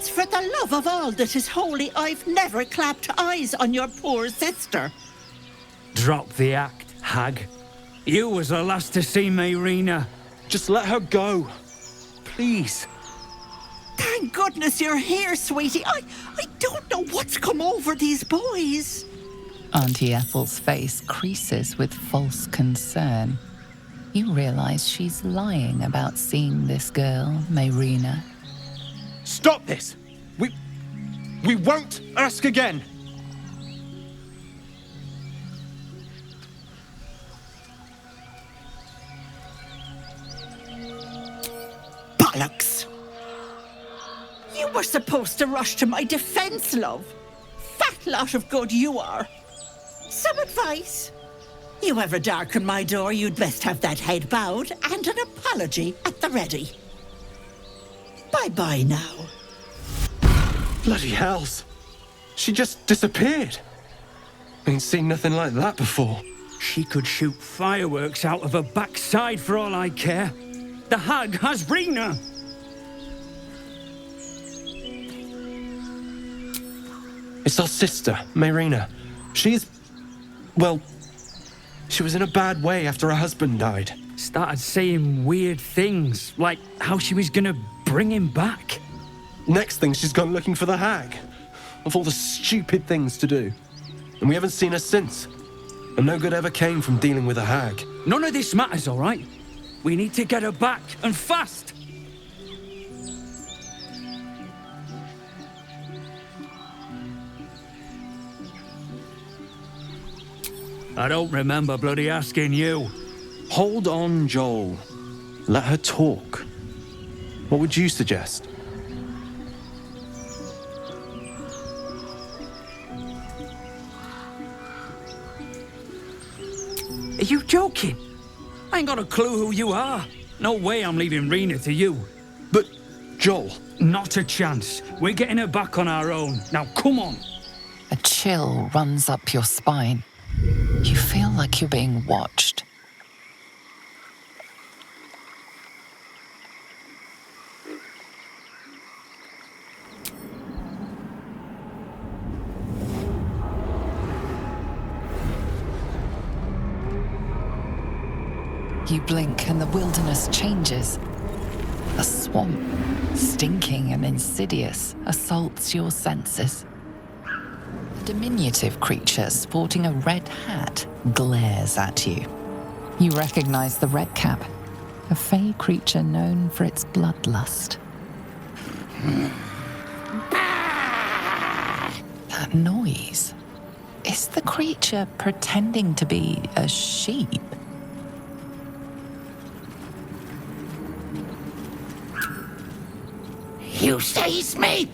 It's for the love of all that is holy, I've never clapped eyes on your poor sister. Drop the act, hag. You was the last to see Mayrina. Just let her go. Please. Thank goodness you're here, sweetie. I don't know what's come over these boys. Auntie Ethel's face creases with false concern. You realize she's lying about seeing this girl, Mayrina. Stop this! We won't ask again! Bollocks! You were supposed to rush to my defense, love. Fat lot of good you are. Some advice? You ever darken my door, you'd best have that head bowed and an apology at the ready. Bye-bye now. Bloody hells. She just disappeared. Ain't seen nothing like that before. She could shoot fireworks out of her backside for all I care. The hag has Rena. It's our sister, Mayrina. Well, she was in a bad way after her husband died. Started saying weird things, like how she was gonna bring him back. Next thing, she's gone looking for the hag. Of all the stupid things to do. And we haven't seen her since. And no good ever came from dealing with a hag. None of this matters, all right? We need to get her back, and fast! I don't remember bloody asking you. Hold on, Joel. Let her talk. What would you suggest? Are you joking? I ain't got a clue who you are. No way I'm leaving Rena to you. But, Joel... Not a chance. We're getting her back on our own. Now, come on. A chill runs up your spine. You feel like you're being watched. You blink and the wilderness changes. A swamp, stinking and insidious, assaults your senses. A diminutive creature sporting a red hat glares at you. You recognize the red cap, a fey creature known for its bloodlust. That noise. Is the creature pretending to be a sheep? You seize me?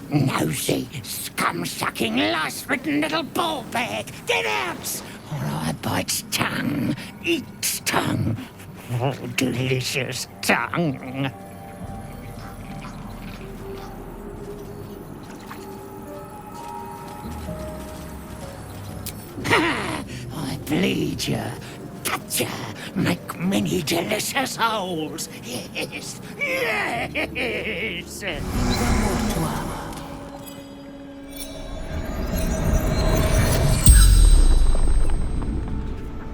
Nosy, scum-sucking, lice-ridden little ball-bag! Get out! Or I bite tongue, eat tongue. Oh, delicious tongue. I bleed you, cut you, make many delicious holes. Yes, yes.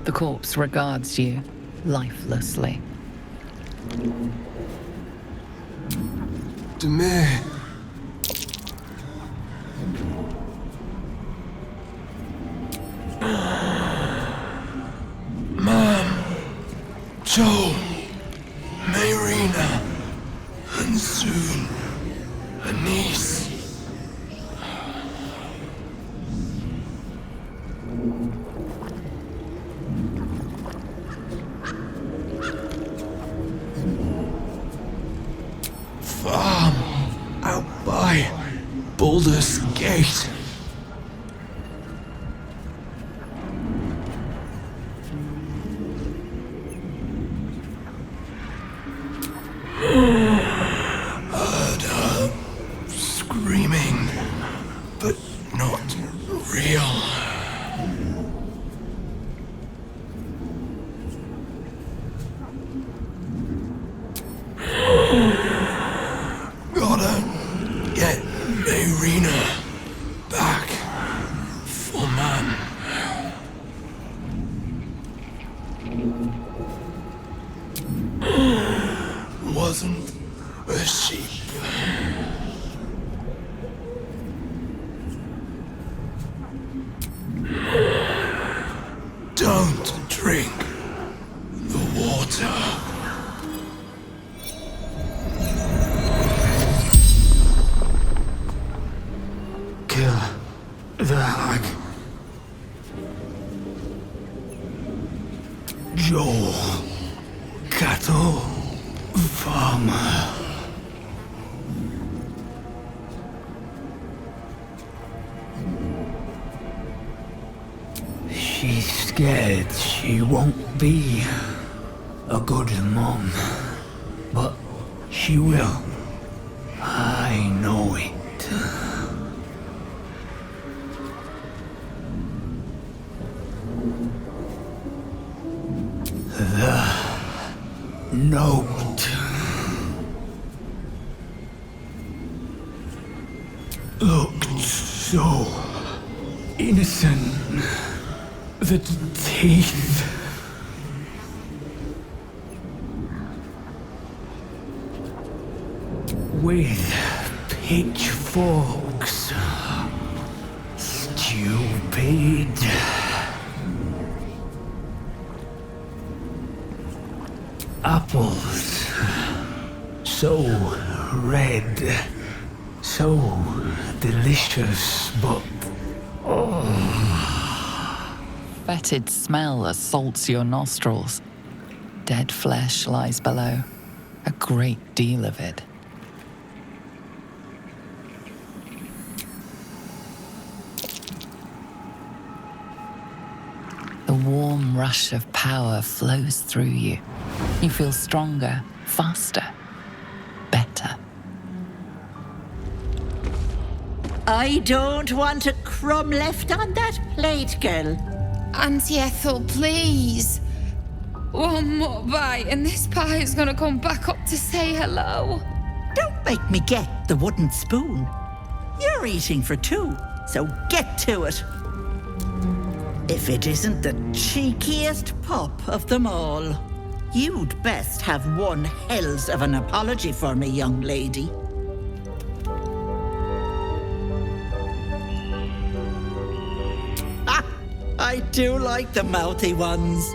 The corpse regards you lifelessly. Demir. Mom, Joel, Mayrina, and soon a niece. Farm out by Baldur's Gate. Heard her screaming, but not real. Got her wasn't a sheep. Don't drink the water. Kill the hag. Joel, cattle farmer. She's scared she won't be a good mom, but she will. I know it. The note looked so innocent. The teeth. With pitchforks. Stupid. Apples. So red. So delicious, but Fetid smell assaults your nostrils. Dead flesh lies below, a great deal of it. The warm rush of power flows through you. You feel stronger, faster, better. I don't want a crumb left on that plate, girl. Auntie Ethel, please. One more bite and this pie is gonna come back up to say hello. Don't make me get the wooden spoon. You're eating for two, so get to it. If it isn't the cheekiest pup of them all, you'd best have one hells of an apology for me, young lady. I do like the mouthy ones.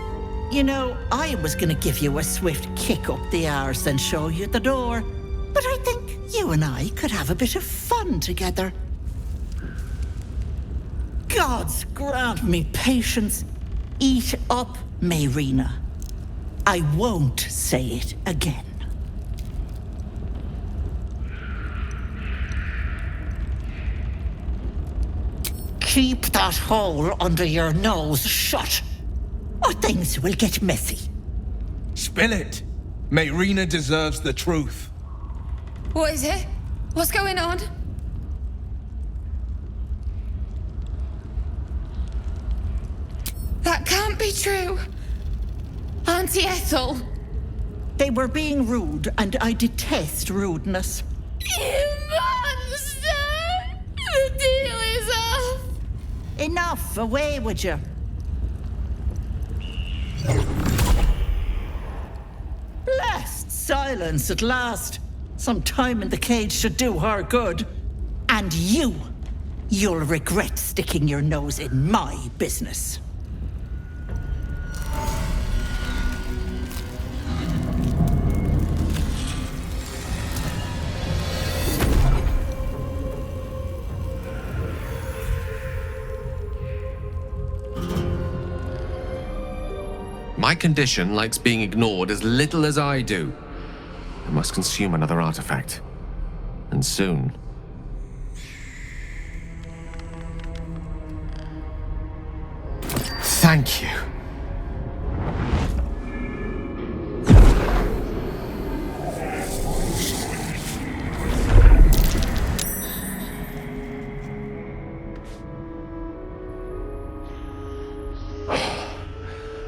You know, I was gonna give you a swift kick up the arse and show you the door. But I think you and I could have a bit of fun together. Gods grant me patience. Eat up, Mayrina. I won't say it again. Keep that hole under your nose shut, or things will get messy. Spill it. Mayrina deserves the truth. What is it? What's going on? That can't be true. Auntie Ethel. They were being rude, and I detest rudeness. You monster! The deal is off! Enough, away with you. Blessed silence at last. Some time in the cage should do her good. And you'll regret sticking your nose in my business. My condition likes being ignored as little as I do. I must consume another artifact. And soon. Thank you.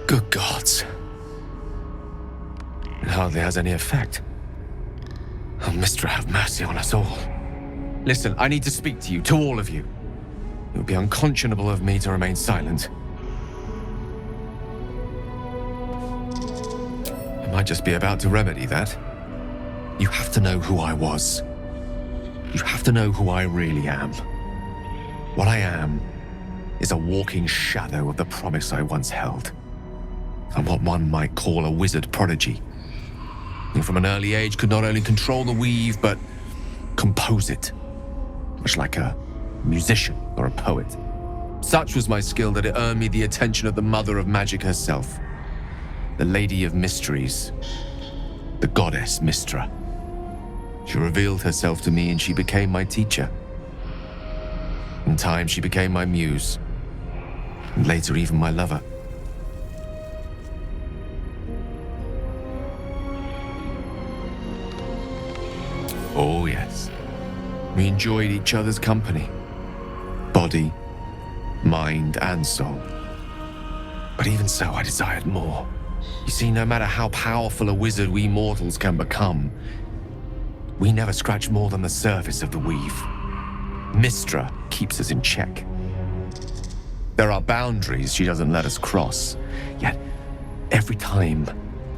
Good gods. It hardly has any effect. Oh, Mistra, have mercy on us all. Listen, I need to speak to you, to all of you. It would be unconscionable of me to remain silent. I might just be about to remedy that. You have to know who I was. You have to know who I really am. What I am is a walking shadow of the promise I once held. I'm what one might call a wizard prodigy. Who from an early age could not only control the weave, but compose it, much like a musician or a poet. Such was my skill that it earned me the attention of the mother of magic herself, the Lady of Mysteries, the goddess Mystra. She revealed herself to me and she became my teacher. In time, she became my muse, and later even my lover. Oh yes, we enjoyed each other's company, body, mind, and soul. But even so, I desired more. You see, no matter how powerful a wizard we mortals can become, we never scratch more than the surface of the weave. Mystra keeps us in check. There are boundaries she doesn't let us cross, yet every time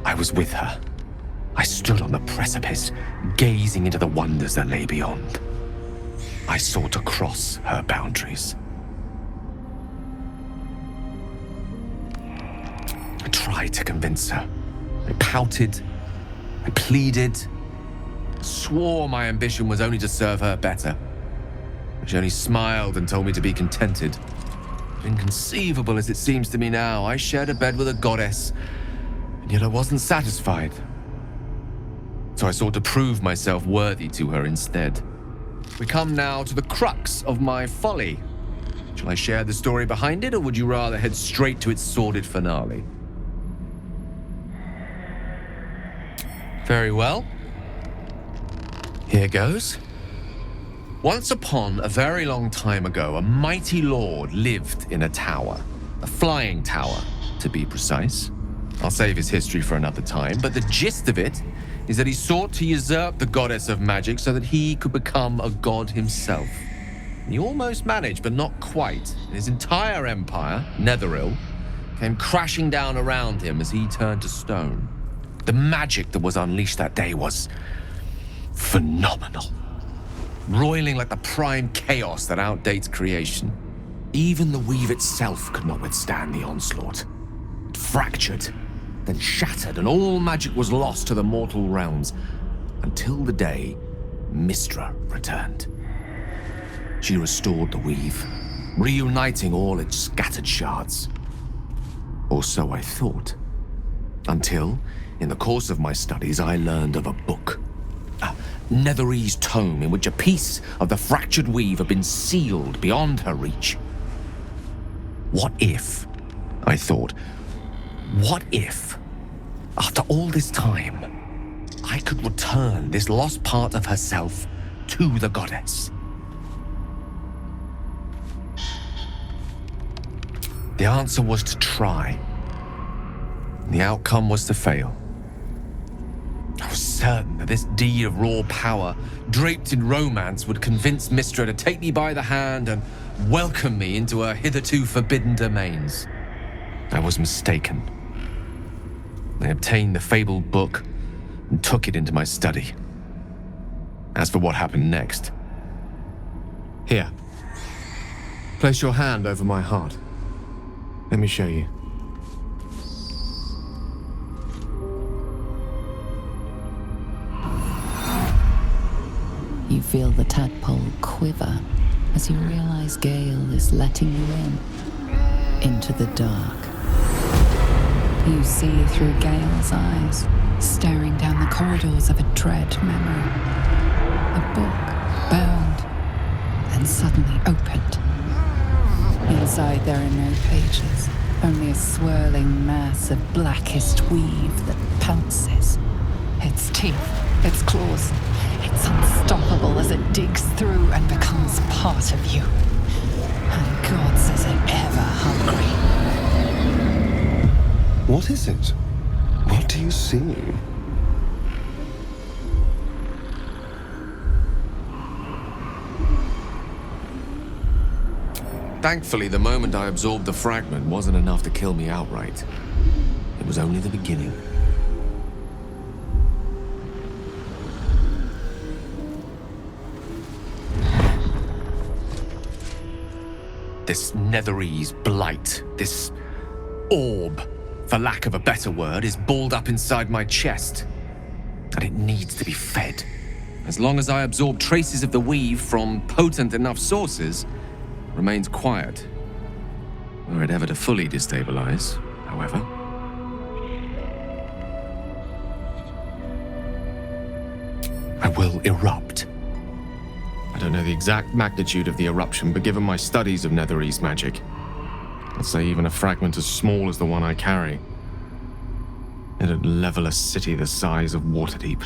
I was with her, I stood on the precipice, gazing into the wonders that lay beyond. I sought to cross her boundaries. I tried to convince her. I pouted, I pleaded, swore my ambition was only to serve her better. She only smiled and told me to be contented. Inconceivable as it seems to me now, I shared a bed with a goddess, and yet I wasn't satisfied. So I sought to prove myself worthy to her instead. We come now to the crux of my folly. Shall I share the story behind it, or would you rather head straight to its sordid finale? Very well. Here goes. Once upon a very long time ago, a mighty lord lived in a tower. A flying tower, to be precise. I'll save his history for another time, but the gist of it is that he sought to usurp the goddess of magic so that he could become a god himself. He almost managed, but not quite. His entire empire, Netheril, came crashing down around him as he turned to stone. The magic that was unleashed that day was phenomenal. Roiling like the prime chaos that outdates creation. Even the weave itself could not withstand the onslaught. It fractured, then shattered, and all magic was lost to the mortal realms, until the day Mystra returned. She restored the weave, reuniting all its scattered shards. Or so I thought. Until, in the course of my studies, I learned of a book. Netherese tome in which a piece of the fractured weave had been sealed beyond her reach. What if, I thought, what if, after all this time, I could return this lost part of herself to the goddess? The answer was to try. The outcome was to fail. I was certain that this deed of raw power, draped in romance, would convince Mystra to take me by the hand and welcome me into her hitherto forbidden domains. I was mistaken. I obtained the fabled book and took it into my study. As for what happened next... Here. Place your hand over my heart. Let me show you. You feel the tadpole quiver as you realize Gale is letting you into the dark. You see through Gale's eyes, staring down the corridors of a dread memory. A book, bound, and suddenly opened. Inside there are no pages, only a swirling mass of blackest weave that pounces. Its teeth, its claws, it's unstoppable as it digs through and becomes part of you. And gods, is it ever hungry. What is it? What do you see? Thankfully, the moment I absorbed the fragment wasn't enough to kill me outright. It was only the beginning. This Netherese blight, this orb, for lack of a better word, is balled up inside my chest. And it needs to be fed. As long as I absorb traces of the weave from potent enough sources, remains quiet. Were it ever to fully destabilize, however. I will erupt. I don't know the exact magnitude of the eruption, but given my studies of Netherese magic, I'd say even a fragment as small as the one I carry, it'd level a city the size of Waterdeep.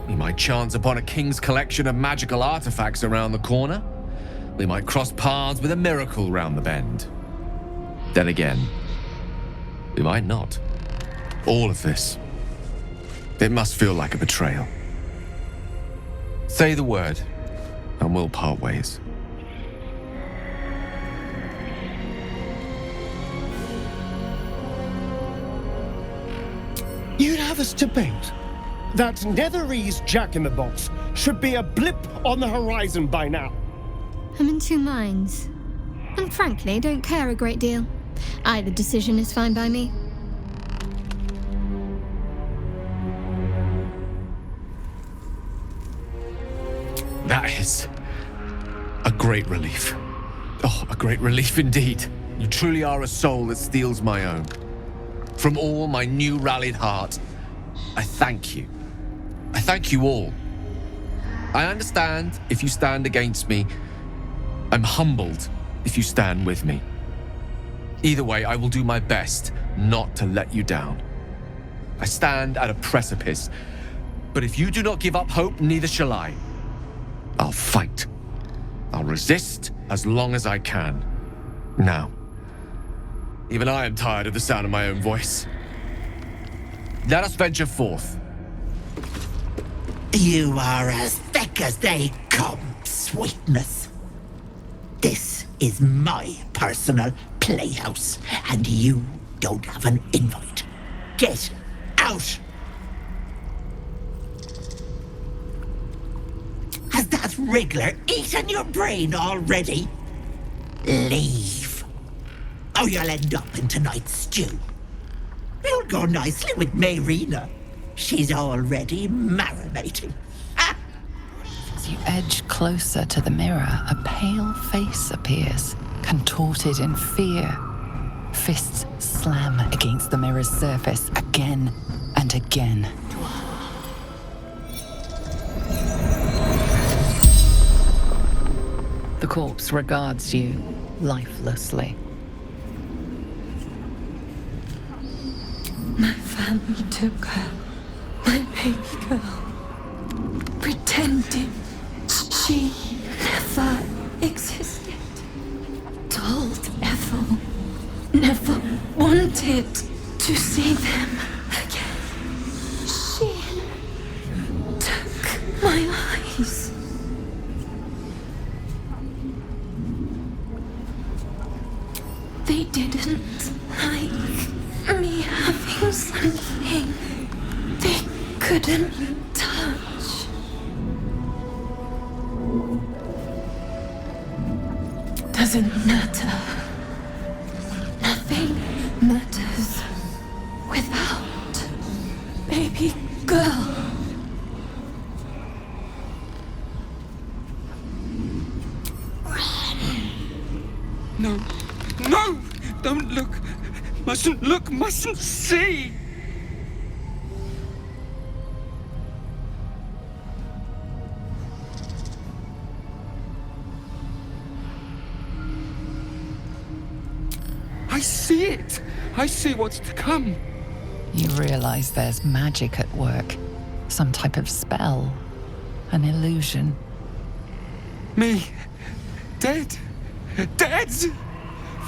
We might chance upon a king's collection of magical artifacts around the corner. We might cross paths with a miracle round the bend. Then again, we might not. All of this, it must feel like a betrayal. Say the word, and we'll part ways. You'd have us debate that Netherese Jack-in-the-Box should be a blip on the horizon by now. I'm in two minds. And frankly, don't care a great deal. Either decision is fine by me. That is a great relief. Oh, a great relief indeed. You truly are a soul that steals my own. From all my new rallied heart, I thank you. I thank you all. I understand if you stand against me. I'm humbled if you stand with me. Either way, I will do my best not to let you down. I stand at a precipice, but if you do not give up hope, neither shall I. I'll fight. I'll resist as long as I can. Now, even I am tired of the sound of my own voice. Let us venture forth. You are as thick as they come, sweetness. This is my personal playhouse, and you don't have an invite. Get out! Has that wriggler eaten your brain already? Leave. Or you'll end up in tonight's stew. You'll go nicely with Mayrina. She's already marinating. Ah! As you edge closer to the mirror, a pale face appears, contorted in fear. Fists slam against the mirror's surface again and again. The corpse regards you lifelessly. My family took her, my baby girl, pretended she never existed. Told Ethel, never wanted to see them again. She took my eyes. They didn't like me having something they couldn't touch. Doesn't matter. Nothing matters without baby girl. No, no! Don't look! Mustn't look, mustn't see! I see it! I see what's to come. You realize there's magic at work. Some type of spell. An illusion. Me. Dead. Dead!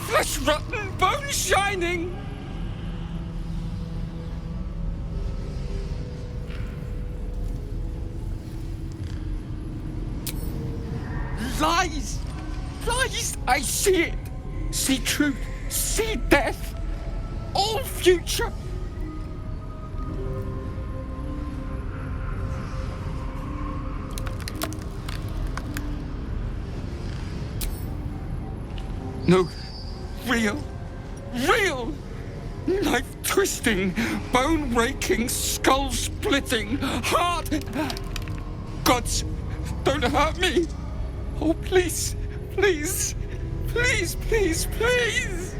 Flesh rotten, bone shining! Lies! Lies! I see it! See truth! See death! All future! No. Real. Real! Knife-twisting, bone-raking, skull-splitting, heart... Gods, don't hurt me! Oh, please, please, please, please, please!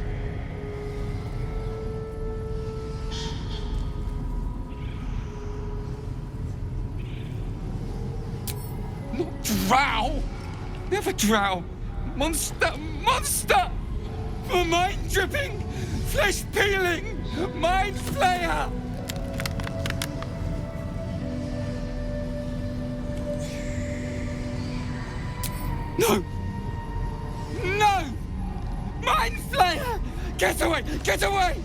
Not Drow! Never Drow! Monster! Monster! For mind-dripping, flesh-peeling, mind-flayer! No! No! Mind-flayer! Get away! Get away!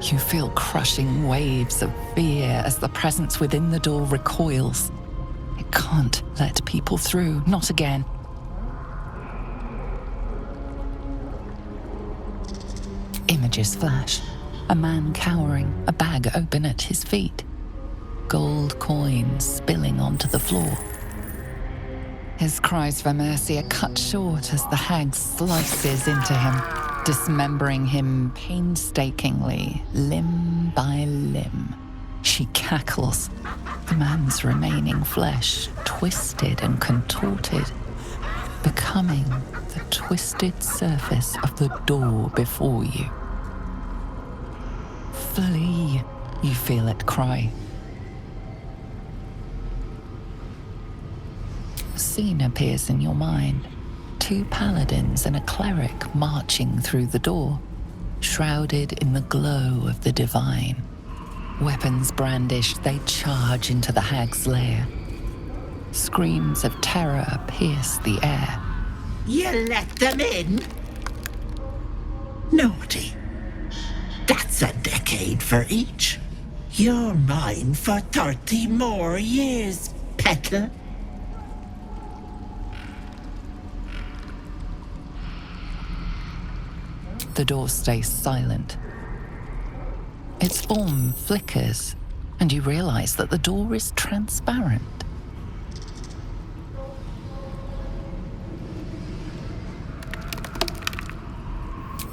You feel crushing waves of fear as the presence within the door recoils. It can't let people through, not again. Images flash. A man cowering, a bag open at his feet. Gold coins spilling onto the floor. His cries for mercy are cut short as the hag slices into him, dismembering him painstakingly, limb by limb. She cackles, the man's remaining flesh twisted and contorted, becoming the twisted surface of the door before you. Flee, you feel it cry. A scene appears in your mind. 2 paladins and a cleric marching through the door, shrouded in the glow of the divine. Weapons brandished, they charge into the hag's lair. Screams of terror pierce the air. You let them in? Naughty. That's a decade for each. You're mine for 30 more years, petal. The door stays silent. Its form flickers, and you realize that the door is transparent.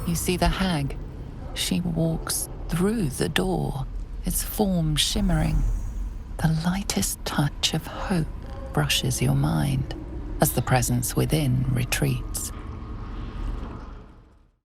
You see the hag. She walks through the door, its form shimmering. The lightest touch of hope brushes your mind as the presence within retreats.